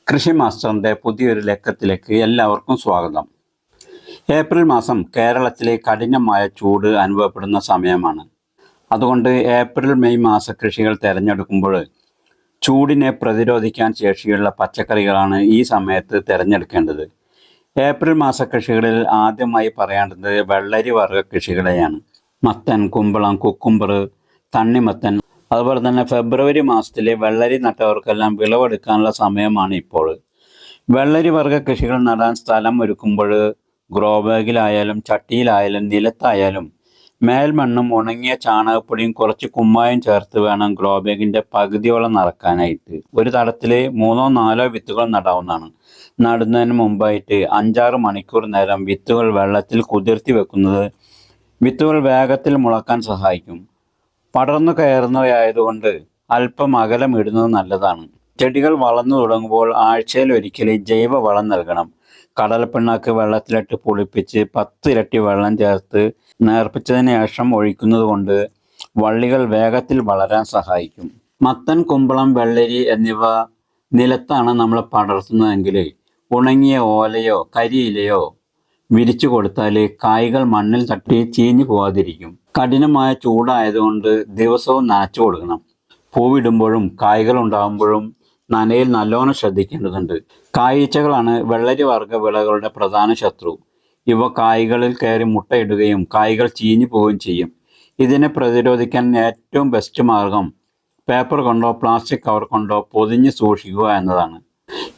കൃഷി മാസ്റ്ററിൻ്റെ പുതിയൊരു ലക്കത്തിലേക്ക് എല്ലാവർക്കും സ്വാഗതം. ഏപ്രിൽ മാസം കേരളത്തിലെ കഠിനമായ ചൂട് അനുഭവപ്പെടുന്ന സമയമാണ്. അതുകൊണ്ട് ഏപ്രിൽ മെയ് മാസ കൃഷികൾ തിരഞ്ഞെടുക്കുമ്പോൾ ചൂടിനെ പ്രതിരോധിക്കാൻ ശേഷിയുള്ള പച്ചക്കറികളാണ് ഈ സമയത്ത് തിരഞ്ഞെടുക്കേണ്ടത്. ഏപ്രിൽ മാസ കൃഷികളിൽ ആദ്യമായി പറയേണ്ടത് വെള്ളരി വർഗ്ഗ കൃഷികളെയാണ്. മത്തൻ, കുമ്പളം, കുക്കുംബർ, തണ്ണിമത്തൻ, അതുപോലെ തന്നെ ഫെബ്രുവരി മാസത്തിലെ വെള്ളരി നട്ടവർക്കെല്ലാം വിളവെടുക്കാനുള്ള സമയമാണ് ഇപ്പോൾ. വെള്ളരി വർഗ്ഗ കൃഷികൾ നടാൻ സ്ഥലം ഒരുക്കുമ്പോൾ ഗ്രോ ബാഗിലായാലും ചട്ടിയിലായാലും നിലത്തായാലും മേൽമണ്ണും ഉണങ്ങിയ ചാണകപ്പൊടിയും കുറച്ച് കുമ്മായം ചേർത്ത് വേണം ഗ്രോ ബാഗിൻ്റെ പകുതിയോളം നിറക്കാനായിട്ട്. ഒരു തടത്തിൽ 3-4 വിത്തുകൾ നടാവുന്നതാണ്. നടുന്നതിന് മുമ്പായിട്ട് 5-6 മണിക്കൂർ നേരം വിത്തുകൾ വെള്ളത്തിൽ കുതിർത്തി വെക്കുന്നത് വിത്തുകൾ വേഗത്തിൽ മുളക്കാൻ സഹായിക്കും. പടർന്നു കയറുന്നവയായതുകൊണ്ട് അല്പം അകലം ഇടുന്നത് നല്ലതാണ്. ചെടികൾ വളർന്നു തുടങ്ങുമ്പോൾ ആഴ്ചയിൽ ഒരിക്കൽ ജൈവ വളം നൽകണം. കടലപ്പിണ്ണാക്ക് വെള്ളത്തിലിട്ട് പുളിപ്പിച്ച് 10 ഇരട്ടി വെള്ളം ചേർത്ത് നേർപ്പിച്ചതിന് ശേഷം ഒഴിക്കുന്നത് കൊണ്ട് വള്ളികൾ വേഗത്തിൽ വളരാൻ സഹായിക്കും. മത്തൻ, കുമ്പളം, വെള്ളരി എന്നിവ നിലത്താണ് നമ്മൾ പടർത്തുന്നതെങ്കിൽ ഉണങ്ങിയ ഓലയോ കരിയിലയോ വിരിച്ചു കൊടുത്താൽ കായ്കൾ മണ്ണിൽ തട്ടി ചീഞ്ഞു പോകാതിരിക്കും. കഠിനമായ ചൂടായതുകൊണ്ട് ദിവസവും നനച്ചു കൊടുക്കണം. പൂവിടുമ്പോഴും കായ്കൾ ഉണ്ടാകുമ്പോഴും നനയിൽ നല്ലോണം ശ്രദ്ധിക്കേണ്ടതുണ്ട്. കായീച്ചകളാണ് വെള്ളരി വർഗ്ഗ വിളകളുടെ പ്രധാന ശത്രു. ഇവ കായ്കളിൽ കയറി മുട്ടയിടുകയും കായ്കൾ ചീഞ്ഞു പോവുകയും ചെയ്യും. ഇതിനെ പ്രതിരോധിക്കാൻ ഏറ്റവും ബെസ്റ്റ് മാർഗം പേപ്പർ കൊണ്ടോ പ്ലാസ്റ്റിക് കവർ കൊണ്ടോ പൊതിഞ്ഞ് സൂക്ഷിക്കുക എന്നതാണ്.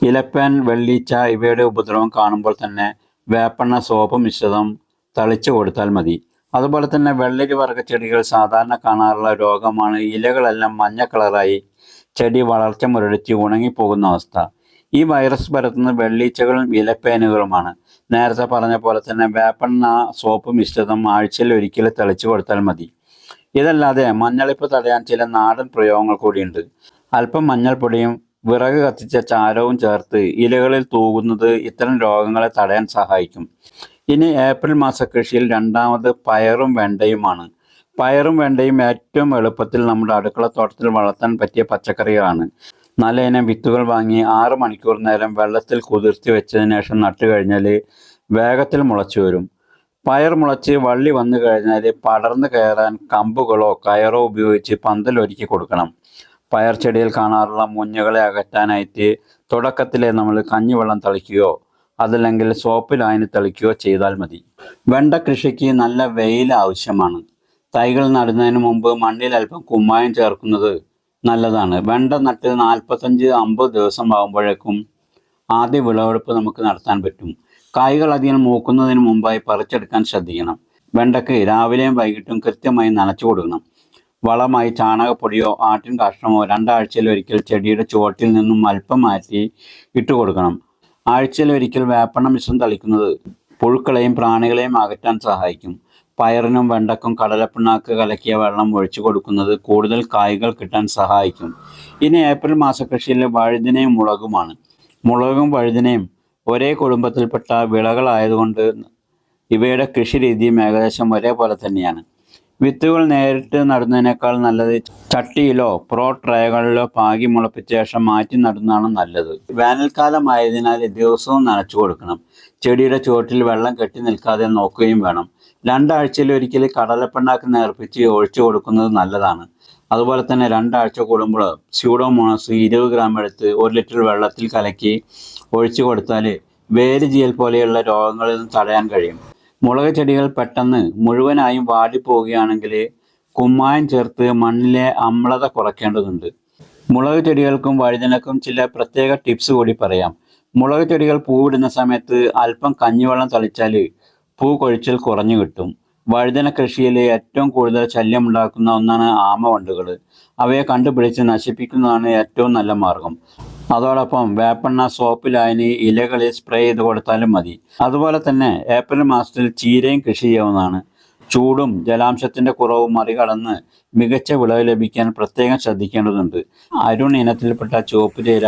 ഇലപ്പേൻ, വെള്ളീച്ച ഇവയുടെ ഉപദ്രവം കാണുമ്പോൾ തന്നെ വേപ്പെണ്ണ സോപ്പ് മിശ്രിതം തളിച്ചു കൊടുത്താൽ മതി. അതുപോലെ തന്നെ വെള്ളരി വർഗ്ഗ ചെടികൾ സാധാരണ കാണാറുള്ള രോഗമാണ് ഇലകളെല്ലാം മഞ്ഞ കളറായി ചെടി വളർച്ച മുരടിച്ച് ഉണങ്ങിപ്പോകുന്ന അവസ്ഥ. ഈ വൈറസ് പരത്തുന്ന വെള്ളീച്ചകളും ഇലപ്പേനുകളുമാണ്. നേരത്തെ പറഞ്ഞ പോലെ തന്നെ വേപ്പെണ്ണ സോപ്പ് മിശ്രിതം ആഴ്ചയിൽ ഒരിക്കൽ തളിച്ചു കൊടുത്താൽ മതി. ഇതല്ലാതെ മഞ്ഞളിപ്പ് തടയാൻ ചില നാടൻ പ്രയോഗങ്ങൾ കൂടിയുണ്ട്. അല്പം മഞ്ഞൾപ്പൊടിയും വിറക് കത്തിച്ച ചാരവും ചേർത്ത് ഇലകളിൽ തൂകുന്നത് ഇത്തരം രോഗങ്ങളെ തടയാൻ സഹായിക്കും. ഇനി ഏപ്രിൽ മാസ കൃഷിയിൽ രണ്ടാമത് പയറും വെണ്ടയുമാണ്. പയറും വെണ്ടയും ഏറ്റവും എളുപ്പത്തിൽ നമ്മുടെ അടുക്കളത്തോട്ടത്തിൽ വളർത്താൻ പറ്റിയ പച്ചക്കറികളാണ്. നല്ല ഇനം വിത്തുകൾ വാങ്ങി 6 മണിക്കൂർ നേരം വെള്ളത്തിൽ കുതിർത്തി വെച്ചതിന് ശേഷം നട്ടു കഴിഞ്ഞാൽ വേഗത്തിൽ മുളച്ചു വരും. പയർ മുളച്ച് വള്ളി വന്നു കഴിഞ്ഞാൽ പടർന്നു കയറാൻ കമ്പുകളോ കയറോ ഉപയോഗിച്ച് പന്തലൊരുക്കി കൊടുക്കണം. പയർ ചെടിയിൽ കാണാറുള്ള മുഞ്ഞുകളെ അകറ്റാനായിട്ട് തുടക്കത്തിലെ നമ്മൾ കഞ്ഞിവെള്ളം തളിക്കുകയോ അതല്ലെങ്കിൽ സോപ്പ് ലായനി തളിക്കുകയോ ചെയ്താൽ മതി. വെണ്ട കൃഷിക്ക് നല്ല വെയിൽ ആവശ്യമാണ്. തൈകൾ നടുന്നതിന് മുമ്പ് മണ്ണിൽ അല്പം കുമ്മായം ചേർക്കുന്നത് നല്ലതാണ്. വെണ്ട നട്ട് 45-50 ദിവസം ആകുമ്പോഴേക്കും ആദ്യ വിളവെടുപ്പ് നമുക്ക് നടത്താൻ പറ്റും. കായ്കൾ അധികം മൂക്കുന്നതിന് മുമ്പായി പറിച്ചെടുക്കാൻ ശ്രദ്ധിക്കണം. വെണ്ടയ്ക്ക് രാവിലെയും വൈകിട്ടും കൃത്യമായി നനച്ചു കൊടുക്കണം. വളമായി ചാണകപ്പൊടിയോ ആട്ടിൻ കാഷ്ടമോ 2 ആഴ്ചയിലൊരിക്കൽ ചെടിയുടെ ചുവട്ടിൽ നിന്നും അല്പം മാറ്റി ഇട്ട് കൊടുക്കണം. ആഴ്ചയിലൊരിക്കൽ വേപ്പെണ്ണ മിശ്രം തളിക്കുന്നത് പുഴുക്കളെയും പ്രാണികളെയും അകറ്റാൻ സഹായിക്കും. പയറിനും വെണ്ടക്കും കടലപ്പിണ്ണാക്ക് കലക്കിയ വെള്ളം ഒഴിച്ചു കൊടുക്കുന്നത് കൂടുതൽ കായ്കൾ കിട്ടാൻ സഹായിക്കും. ഇനി ഏപ്രിൽ മാസ കൃഷിയിലെ വഴുതിനയും മുളകുമാണ്. മുളകും വഴുതിനയും ഒരേ കുടുംബത്തിൽപ്പെട്ട വിളകളായതുകൊണ്ട് ഇവയുടെ കൃഷി രീതിയും ഏകദേശം ഒരേപോലെ തന്നെയാണ്. വിത്തുകൾ നേരിട്ട് നടുന്നതിനേക്കാൾ നല്ലത് ചട്ടിയിലോ ട്രേകളിലോ പാകി മുളപ്പിച്ച ശേഷം മാറ്റി നടുന്നതാണ് നല്ലത്. വേനൽക്കാലമായതിനാൽ ദിവസവും നനച്ചു കൊടുക്കണം. ചെടിയുടെ ചുവട്ടിൽ വെള്ളം കെട്ടി നിൽക്കാതെ നോക്കുകയും വേണം. 2 ആഴ്ചയിലൊരിക്കൽ കടലപ്പിണ്ണാക്ക് നേർപ്പിച്ച് ഒഴിച്ചു കൊടുക്കുന്നത് നല്ലതാണ്. അതുപോലെ തന്നെ 2 ആഴ്ച കൂടുമ്പോൾ സ്യൂഡോമോണസ് 20 ഗ്രാം എടുത്ത് 1 ലിറ്റർ വെള്ളത്തിൽ കലക്കി ഒഴിച്ചു കൊടുത്താൽ വേരുചീയൽ പോലെയുള്ള രോഗങ്ങളിൽ നിന്ന് തടയാൻ കഴിയും. മുളക് ചെടികൾ പെട്ടെന്ന് മുഴുവനായും വാടിപ്പോവുകയാണെങ്കിൽ കുമ്മായം ചേർത്ത് മണ്ണിലെ അമ്ലത കുറയ്ക്കേണ്ടതുണ്ട്. മുളക് ചെടികൾക്കും വഴുതനക്കും ചില പ്രത്യേക ടിപ്സ് കൂടി പറയാം. മുളക് ചെടികൾ പൂവിടുന്ന സമയത്ത് അല്പം കഞ്ഞിവെള്ളം തളിച്ചാൽ പൂ കൊഴിച്ചിൽ കുറഞ്ഞു കിട്ടും. വഴുതന കൃഷിയിൽ ഏറ്റവും കൂടുതൽ ശല്യമുണ്ടാക്കുന്ന ഒന്നാണ് ആമവണ്ടുകൾ. അവയെ കണ്ടുപിടിച്ച് നശിപ്പിക്കുന്നതാണ് ഏറ്റവും നല്ല മാർഗം. അതോടൊപ്പം വേപ്പെണ്ണ സോപ്പ് ലായനി ഇലകളിൽ സ്പ്രേ ചെയ്ത് കൊടുത്താലും മതി. അതുപോലെ തന്നെ ഏപ്രിൽ മാസത്തിൽ ചീരയും കൃഷി ചെയ്യാവുന്നതാണ്. ചൂടും ജലാംശത്തിൻ്റെ കുറവും മറികടന്ന് മികച്ച വിളവ് ലഭിക്കാൻ പ്രത്യേകം ശ്രദ്ധിക്കേണ്ടതുണ്ട്. അരുൺ ഇനത്തിൽപ്പെട്ട ചുവപ്പ് ചീര,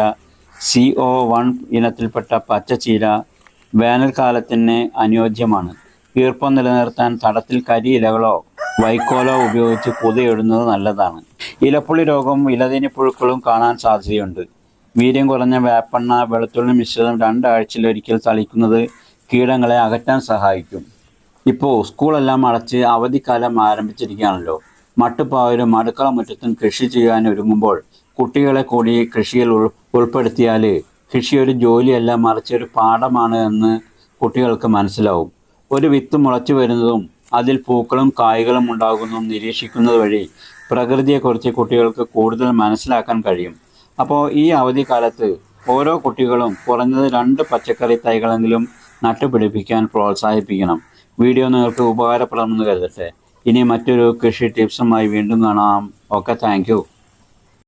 CO1 ഇനത്തിൽപ്പെട്ട പച്ചച്ചീര വേനൽക്കാലത്തിന് അനുയോജ്യമാണ്. ഈർപ്പം നിലനിർത്താൻ തടത്തിൽ കരിയിലകളോ വൈക്കോലോ ഉപയോഗിച്ച് പൊതിയിടുന്നത് നല്ലതാണ്. ഇലപ്പുള്ളി രോഗവും ഇലതിനി പുഴുക്കളും കാണാൻ സാധ്യതയുണ്ട്. വീര്യം കുറഞ്ഞ വേപ്പെണ്ണ വെളുത്തുള്ളി മിശ്രിതം 2 ആഴ്ചയിലൊരിക്കൽ തളിക്കുന്നത് കീടങ്ങളെ അകറ്റാൻ സഹായിക്കും. ഇപ്പോൾ സ്കൂളെല്ലാം അടച്ച് അവധിക്കാലം ആരംഭിച്ചിരിക്കുകയാണല്ലോ. മട്ടുപ്പാവിലും അടുക്കള മുറ്റത്തും കൃഷി ചെയ്യാൻ ഒരുങ്ങുമ്പോൾ കുട്ടികളെ കൂടി കൃഷിയിൽ ഉൾപ്പെടുത്തിയാൽ കൃഷി ഒരു ജോലിയല്ല, മറിച്ച് ഒരു പാഠമാണ് എന്ന് കുട്ടികൾക്ക് മനസ്സിലാവും. ഒരു വിത്ത് മുളച്ചു വരുന്നതും അതിൽ പൂക്കളും കായ്കളും ഉണ്ടാകുന്നതും നിരീക്ഷിക്കുന്നത് വഴി പ്രകൃതിയെക്കുറിച്ച് കുട്ടികൾക്ക് കൂടുതൽ മനസ്സിലാക്കാൻ കഴിയും. അപ്പോൾ ഈ അവധിക്കാലത്ത് ഓരോ കുട്ടികളും കുറഞ്ഞത് 2 പച്ചക്കറി തൈകളെങ്കിലും നട്ടുപിടിപ്പിക്കാൻ പ്രോത്സാഹിപ്പിക്കണം. വീഡിയോ നിങ്ങൾക്ക് ഉപകാരപ്രദമെന്ന് കരുതട്ടെ. ഇനി മറ്റൊരു കൃഷി ടിപ്സുമായി വീണ്ടും കാണാം. Okay, thank you.